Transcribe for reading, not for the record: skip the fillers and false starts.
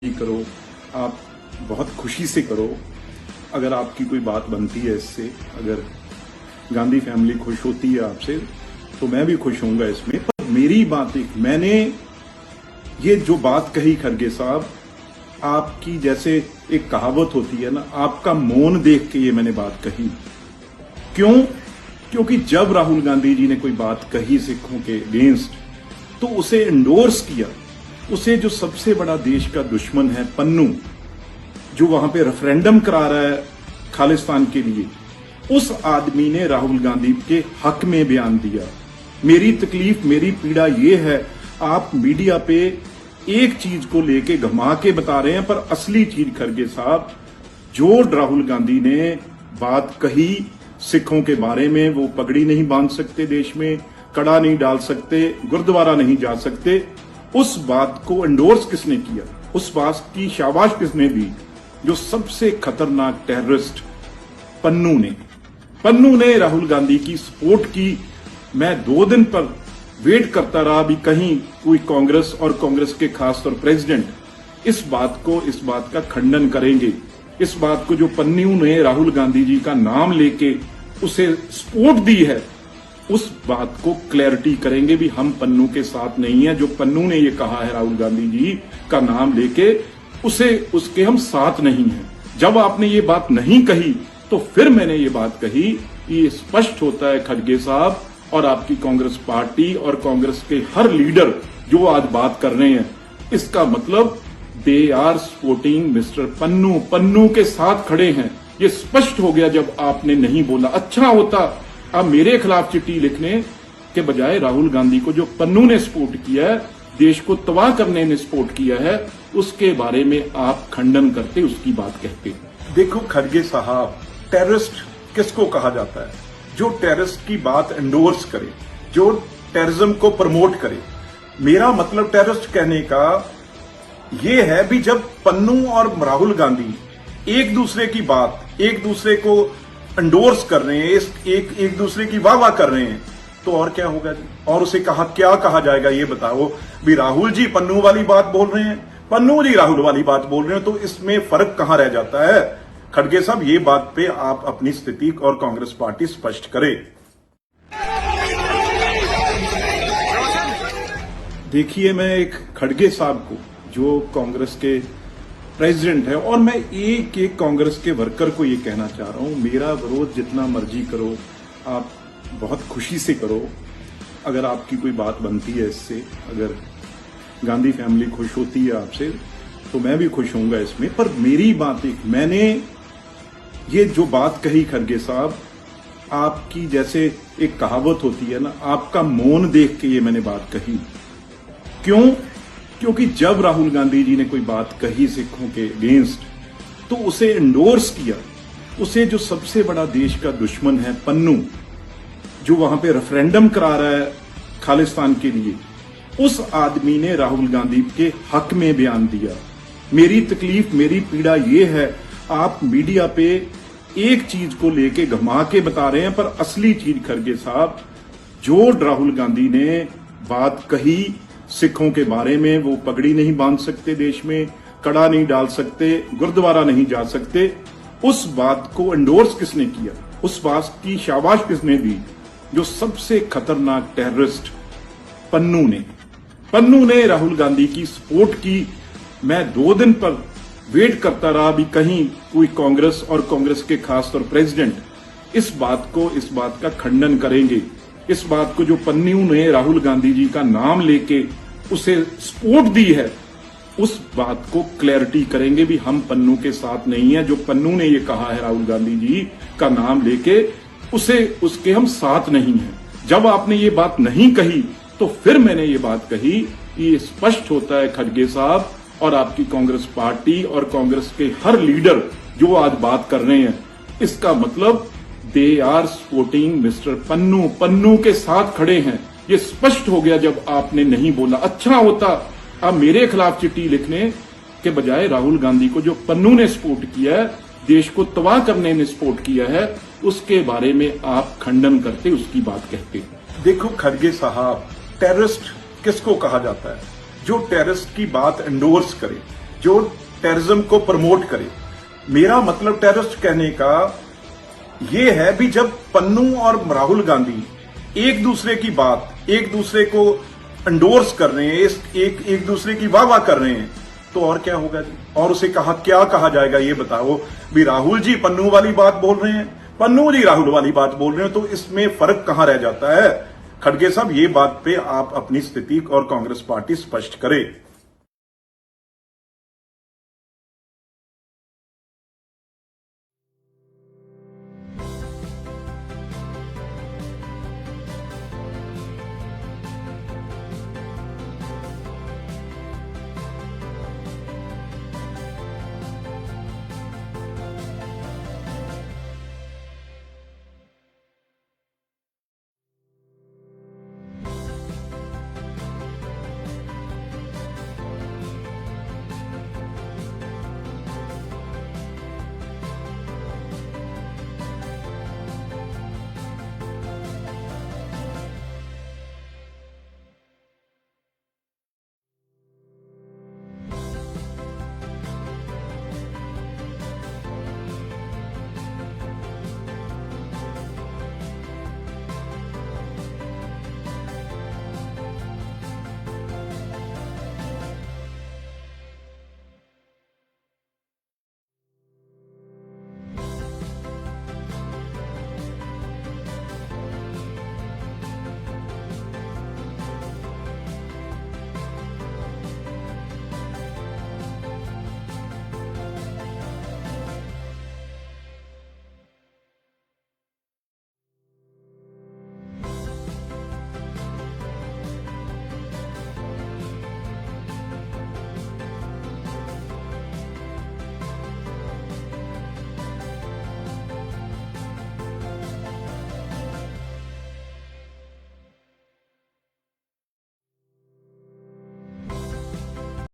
करो, आप बहुत खुशी से करो। अगर आपकी कोई बात बनती है इससे, अगर गांधी फैमिली खुश होती है आपसे, तो मैं भी खुश होऊंगा इसमें। पर मेरी बात मैंने ये जो बात कही खड़गे साहब, आपकी जैसे एक कहावत होती है ना, आपका मौन देख के ये मैंने बात कही। क्यों? क्योंकि जब राहुल गांधी जी ने कोई बात कही सिखों के अगेंस्ट, तो उसे एंडोर्स किया। उसे जो सबसे बड़ा देश का दुश्मन है पन्नू, जो वहां पे रेफरेंडम करा रहा है खालिस्तान के लिए, उस आदमी ने राहुल गांधी के हक में बयान दिया। मेरी तकलीफ, मेरी पीड़ा ये है, आप मीडिया पे एक चीज को लेके घुमा के बता रहे हैं, पर असली चीज खड़गे साहब, जो राहुल गांधी ने बात कही सिखों के बारे में, वो पगड़ी नहीं बांध सकते देश में, कड़ा नहीं डाल सकते, गुरुद्वारा नहीं जा सकते, उस बात को एंडोर्स किसने किया, उस बात की शाबाश किसने दी? जो सबसे खतरनाक टेररिस्ट पन्नू ने राहुल गांधी की सपोर्ट की। मैं 2 दिन पर वेट करता रहा, भी कहीं कोई कांग्रेस और कांग्रेस के खासतौर प्रेसिडेंट इस बात का खंडन करेंगे। इस बात को जो पन्नू ने राहुल गांधी जी का नाम लेके उसे सपोर्ट दी है, उस बात को क्लैरिटी करेंगे भी हम पन्नू के साथ नहीं है। जो पन्नू ने ये कहा है राहुल गांधी जी का नाम लेके, उसके हम साथ नहीं हैं। जब आपने ये बात नहीं कही, तो फिर मैंने ये बात कही। ये स्पष्ट होता है खड़गे साहब और आपकी कांग्रेस पार्टी और कांग्रेस के हर लीडर जो आज बात कर रहे हैं, इसका मतलब they are supporting mister Pannu के साथ खड़े हैं। ये स्पष्ट हो गया जब आपने नहीं बोला। अच्छा होता अब मेरे खिलाफ चिट्ठी लिखने के बजाय राहुल गांधी को जो पन्नू ने सपोर्ट किया है, देश को तबाह करने ने सपोर्ट किया है, उसके बारे में आप खंडन करते, उसकी बात कहते। देखो खड़गे साहब, टेररिस्ट किसको कहा जाता है? जो टेररिस्ट की बात एंडोर्स करे, जो टेररिज्म को प्रमोट करे। मेरा मतलब टेररिस्ट कहने का ये है भी जब पन्नू और राहुल गांधी एक दूसरे की बात, एक दूसरे को एंडोर्स कर रहे हैं, एक दूसरे की वाह कर रहे हैं, तो और क्या होगा जी? और उसे क्या कहा जाएगा ये बताओ। भी राहुल जी पन्नू वाली बात बोल रहे हैं, पन्नू जी राहुल वाली बात बोल रहे हैं, तो इसमें फर्क कहां रह जाता है? खड़गे साहब, ये बात पे आप अपनी स्थिति और कांग्रेस पार्टी स्पष्ट करे। देखिए, मैं एक खड़गे साहब को, जो कांग्रेस के प्रेसिडेंट है, और मैं एक कांग्रेस के वर्कर को ये कहना चाह रहा हूं, मेरा विरोध जितना मर्जी करो, आप बहुत खुशी से करो। अगर आपकी कोई बात बनती है इससे, अगर गांधी फैमिली खुश होती है आपसे, तो मैं भी खुश होऊंगा इसमें। पर मेरी बात मैंने ये जो बात कही खड़गे साहब, आपकी जैसे एक कहावत होती है ना, आपका मौन देख के ये मैंने बात कही। क्यों? क्योंकि जब राहुल गांधी जी ने कोई बात कही सिखों के अगेंस्ट, तो उसे एंडोर्स किया। उसे जो सबसे बड़ा देश का दुश्मन है पन्नू, जो वहां पे रेफरेंडम करा रहा है खालिस्तान के लिए, उस आदमी ने राहुल गांधी के हक में बयान दिया। मेरी तकलीफ, मेरी पीड़ा ये है, आप मीडिया पे एक चीज को लेके घुमा के बता रहे हैं, पर असली चीज खड़गे साहब, जो राहुल गांधी ने बात कही सिखों के बारे में, वो पगड़ी नहीं बांध सकते देश में, कड़ा नहीं डाल सकते, गुरुद्वारा नहीं जा सकते, उस बात को एंडोर्स किसने किया, उस बात की शाबाश किसने दी? जो सबसे खतरनाक टेररिस्ट पन्नू ने राहुल गांधी की सपोर्ट की। मैं 2 दिन पर वेट करता रहा, भी कहीं कोई कांग्रेस और कांग्रेस के खासतौर प्रेसिडेंट इस बात का खंडन करेंगे। इस बात को जो पन्नू ने राहुल गांधी जी का नाम लेके उसे सपोर्ट दी है, उस बात को क्लैरिटी करेंगे भी हम पन्नू के साथ नहीं है। जो पन्नू ने ये कहा है राहुल गांधी जी का नाम लेके, उसके हम साथ नहीं हैं। जब आपने ये बात नहीं कही, तो फिर मैंने ये बात कही। ये स्पष्ट होता है खड़गे साहब और आपकी कांग्रेस पार्टी और कांग्रेस के हर लीडर जो आज बात कर रहे हैं, इसका मतलब they are supporting mister Pannu के साथ खड़े हैं। ये स्पष्ट हो गया जब आपने नहीं बोला। अच्छा होता अब मेरे खिलाफ चिट्ठी लिखने के बजाय राहुल गांधी को जो पन्नू ने सपोर्ट किया है, देश को तबाह करने ने सपोर्ट किया है, उसके बारे में आप खंडन करते, उसकी बात कहते। देखो खड़गे साहब, टेररिस्ट किसको कहा जाता है? जो टेररिस्ट की बात एंडोर्स करे, जो टेररिज्म को प्रमोट करे। मेरा मतलब टेररिस्ट कहने का ये है भी जब पन्नू और राहुल गांधी एक दूसरे की बात, एक दूसरे को एंडोर्स कर रहे हैं, एक दूसरे की वाह वाह कर रहे हैं, तो और क्या होगा जी? और उसे क्या कहा जाएगा ये बताओ। भी राहुल जी पन्नू वाली बात बोल रहे हैं, पन्नू जी राहुल वाली बात बोल रहे हैं, तो इसमें फर्क कहां रह जाता है? खड़गे साहब, ये बात पे आप अपनी स्थिति और कांग्रेस पार्टी स्पष्ट करे।